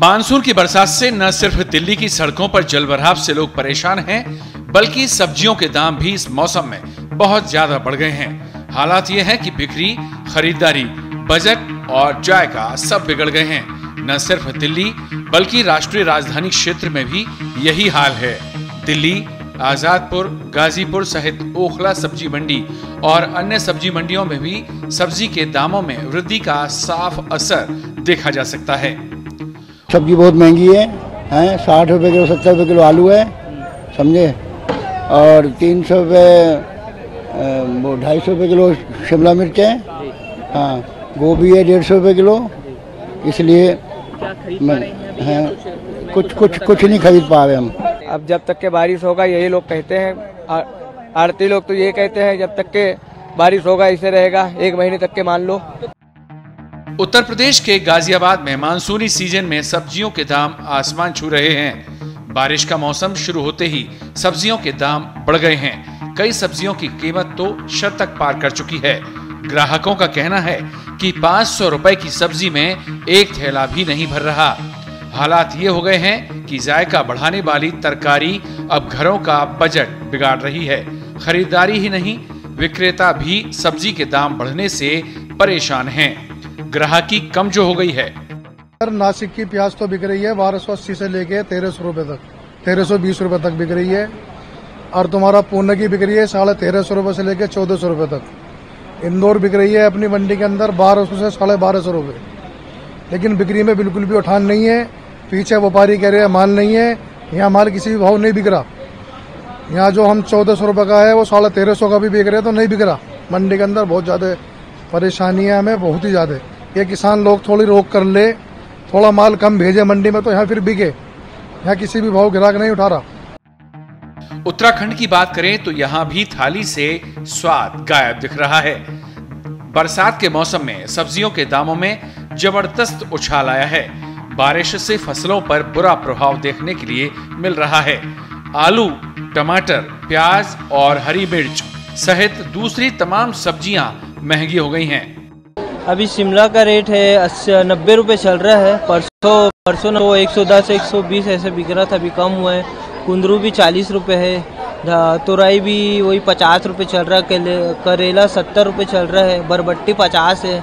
Monsoon की बरसात से न सिर्फ दिल्ली की सड़कों पर जलभराव से लोग परेशान हैं, बल्कि सब्जियों के दाम भी इस मौसम में बहुत ज्यादा बढ़ गए हैं। हालात ये है कि बिक्री, खरीदारी, बजट और जायका सब बिगड़ गए हैं। न सिर्फ दिल्ली बल्कि राष्ट्रीय राजधानी क्षेत्र में भी यही हाल है। दिल्ली, आजादपुर, गाजीपुर सहित ओखला सब्जी मंडी और अन्य सब्जी मंडियों में भी सब्जी के दामों में वृद्धि का साफ असर देखा जा सकता है। सब्जी बहुत महंगी है 60 रुपए किलो, 70 रुपए किलो आलू है, समझे, और 300 रुपये, 250 रुपए किलो शिमला मिर्च है, हाँ, गोभी है 150 रुपए किलो। इसलिए कुछ नहीं खरीद पा रहे हम। अब जब तक के बारिश होगा यही लोग कहते हैं, आड़ती लोग तो ये कहते हैं जब तक के बारिश होगा ऐसे रहेगा, 1 महीने तक के मान लो। उत्तर प्रदेश के गाजियाबाद में मानसूनी सीजन में सब्जियों के दाम आसमान छू रहे हैं। बारिश का मौसम शुरू होते ही सब्जियों के दाम बढ़ गए हैं। कई सब्जियों की कीमत तो शतक पार कर चुकी है। ग्राहकों का कहना है कि 500 रुपए की सब्जी में एक थैला भी नहीं भर रहा। हालात ये हो गए हैं कि जायका बढ़ाने वाली तरकारी अब घरों का बजट बिगाड़ रही है। खरीदारी ही नहीं, विक्रेता भी सब्जी के दाम बढ़ने से परेशान हैं। ग्राहकी कम जो हो गई है। नासिक की प्याज तो बिक रही है 1280 से लेके 1300 रुपए तक, 1320 रुपए तक बिक रही है। और तुम्हारा पुणे की बिक रही है 1350 रुपए से लेके 1400 रुपए तक। इंदौर बिक रही है अपनी मंडी के अंदर 1200 से 1250 रुपए, लेकिन बिक्री में बिल्कुल भी उठान नहीं है। पीछे व्यापारी कह रहे हैं माल नहीं है, यहाँ माल किसी भी भाव नहीं बिक रहा। यहाँ जो हम 1400 रुपए का है वो 1350 का भी बिक रहे हैं, तो नहीं बिक रहा। मंडी के अंदर बहुत ज्यादा परेशानी है हमें, बहुत ही ज्यादा। ये किसान लोग थोड़ी रोक कर ले, थोड़ा माल कम भेजे मंडी में, तो यहाँ फिर बिके। यहाँ किसी भी भाव ग्राहक नहीं उठा रहा। उत्तराखंड की बात करें तो यहाँ भी थाली से स्वाद गायब दिख रहा है। बरसात के मौसम में सब्जियों के दामों में जबरदस्त उछाल आया है। बारिश से फसलों पर बुरा प्रभाव देखने के लिए मिल रहा है। आलू, टमाटर, प्याज और हरी मिर्च सहित दूसरी तमाम सब्जियां महंगी हो गई हैं। अभी शिमला का रेट है 90 रुपये चल रहा है। परसों तो 110 120 ऐसे बिक रहा था, अभी कम हुआ है। कुंदरू भी 40 रुपये है, तुरई भी वही 50 रुपये चल रहा है, करेला 70 रुपये चल रहा है, बरबट्टी 50 है,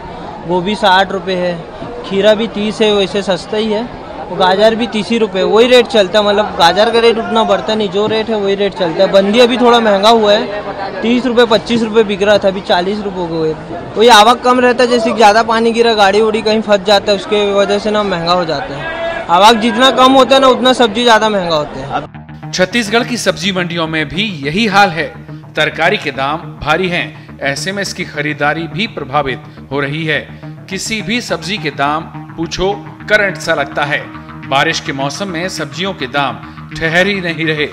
गोभी 60 रुपये है, खीरा भी 30 है, वैसे सस्ता ही है। गाजर भी 30 रुपये, वही रेट चलता है। मतलब गाजर का रेट उतना बढ़ता नहीं, जो रेट है वही रेट चलता है। बंदी अभी थोड़ा महंगा हुआ है, 30 रुपये 25 रुपये बिक रहा था, अभी 40 रुपये हो गए। वही आवक कम रहता है, जैसे ज़्यादा पानी गिरा, गाड़ी उड़ी कहीं फंस जाता है, उसके वजह से ना महंगा हो जाता है। आवक जितना कम होता है ना उतना सब्जी ज़्यादा महंगा होता है। छत्तीसगढ़ की सब्जी मंडियों में भी यही हाल है। तरकारी के दाम भारी हैं, ऐसे में इसकी खरीदारी भी प्रभावित हो रही है। किसी भी सब्जी के दाम पूछो करंट सा लगता है। बारिश के मौसम में सब्जियों के दाम ठहर ही नहीं रहे।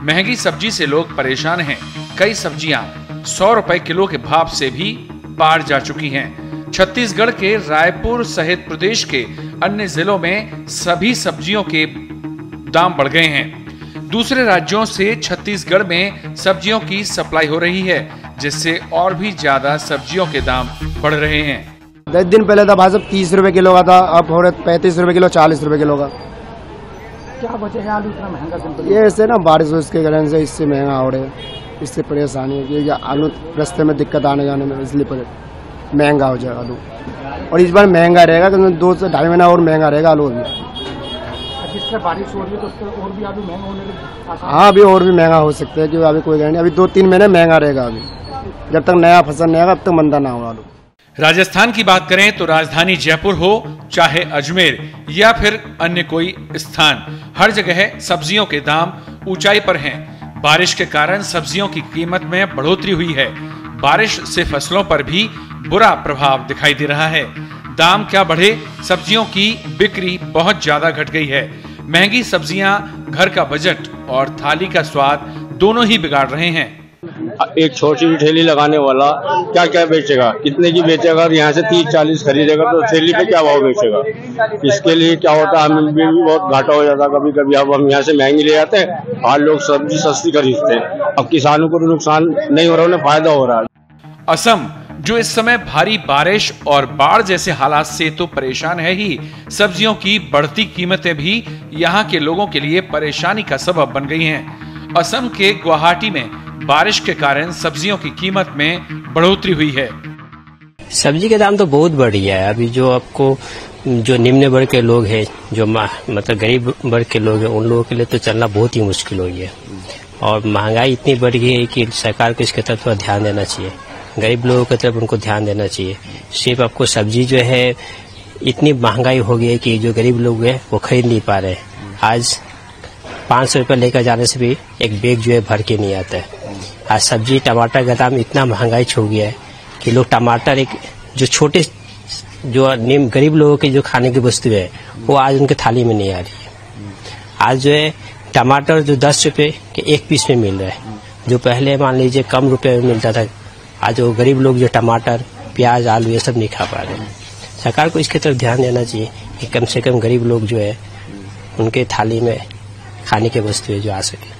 महंगी सब्जी से लोग परेशान हैं। कई सब्जियां 100 रुपए किलो के भाव से भी पार जा चुकी हैं। छत्तीसगढ़ के रायपुर सहित प्रदेश के अन्य जिलों में सभी सब्जियों के दाम बढ़ गए हैं। दूसरे राज्यों से छत्तीसगढ़ में सब्जियों की सप्लाई हो रही है, जिससे और भी ज्यादा सब्जियों के दाम बढ़ रहे हैं। 10 दिन पहले था भाई साहब 30 रुपए किलो का था, अब हो रहा 35 रुपए किलो, 40 रुपए किलो का। क्या वजह है आलू इतना महंगा? ये ऐसे ना बारिश के कारण से इससे महंगा हो रहे हैं, इससे परेशानी है कि आलू रास्ते में दिक्कत आने जाने में, इसलिए महंगा हो जाएगा आलू। और इस बार महंगा रहेगा, 2 से 2.5 महीना और महंगा रहेगा आलू। जिससे बारिश हो रही है तो उससे और भी आलू महंगा होने लगे। हाँ, अभी और भी महंगा हो सकता है, क्योंकि अभी कोई गारंटी, अभी 2-3 महीने महंगा रहेगा। अभी जब तक नया फसल नहीं आएगा तब तक मंदा ना होगा आलू। राजस्थान की बात करें तो राजधानी जयपुर हो चाहे अजमेर या फिर अन्य कोई स्थान, हर जगह सब्जियों के दाम ऊंचाई पर हैं। बारिश के कारण सब्जियों की कीमत में बढ़ोतरी हुई है। बारिश से फसलों पर भी बुरा प्रभाव दिखाई दे रहा है। दाम क्या बढ़े, सब्जियों की बिक्री बहुत ज्यादा घट गई है। महंगी सब्जियां घर का बजट और थाली का स्वाद दोनों ही बिगाड़ रहे हैं। एक छोटी सी ठेली लगाने वाला क्या क्या बेचेगा, कितने की बेचेगा? यहाँ से 30-40 खरीदेगा तो ठेली पे क्या भाव बेचेगा? इसके लिए क्या होता है, हमें भी बहुत घाटा हो जाता है कभी कभी। अब हम यहाँ से महंगी ले जाते हैं और लोग सब्जी सस्ती खरीदते हैं। अब किसानों को तो नुकसान नहीं हो रहा, उन्हें फायदा हो रहा है। असम, जो इस समय भारी बारिश और बाढ़ जैसे हालात से तो परेशान है ही, सब्जियों की बढ़ती कीमतें भी यहाँ के लोगों के लिए परेशानी का सबब बन गई हैं। असम के गुवाहाटी में बारिश के कारण सब्जियों की कीमत में बढ़ोतरी हुई है। सब्जी के दाम तो बहुत बढ़िया है। अभी जो आपको जो निम्न वर्ग के लोग हैं, जो मतलब गरीब वर्ग के लोग हैं, उन लोगों के लिए तो चलना बहुत ही मुश्किल हो गई है। और महंगाई इतनी बढ़ गई है कि सरकार को इसके तरफ थोड़ा ध्यान देना चाहिए। गरीब लोगों की तरफ उनको ध्यान देना चाहिए। सिर्फ आपको सब्जी जो है इतनी महंगाई हो गई है कि जो गरीब लोग हैं वो खरीद नहीं पा रहे। आज 500 रुपये लेकर जाने से भी एक बैग जो है भर के नहीं आता है। आज सब्जी टमाटर का दाम इतना महंगाई छू गया है कि लोग टमाटर एक जो छोटे जो निम्न गरीब लोगों की जो खाने की वस्तु है वो आज उनके थाली में नहीं आ रही है। आज जो है टमाटर जो 10 रुपये के एक पीस में मिल रहा है, जो पहले मान लीजिए कम रुपए में मिलता था, आज वो गरीब लोग जो टमाटर प्याज आलू ये सब नहीं खा पा रहे हैं। सरकार को इसकी तरफ ध्यान देना चाहिए कि कम से कम गरीब लोग जो है उनके थाली में खाने की वस्तु है जो आ सके।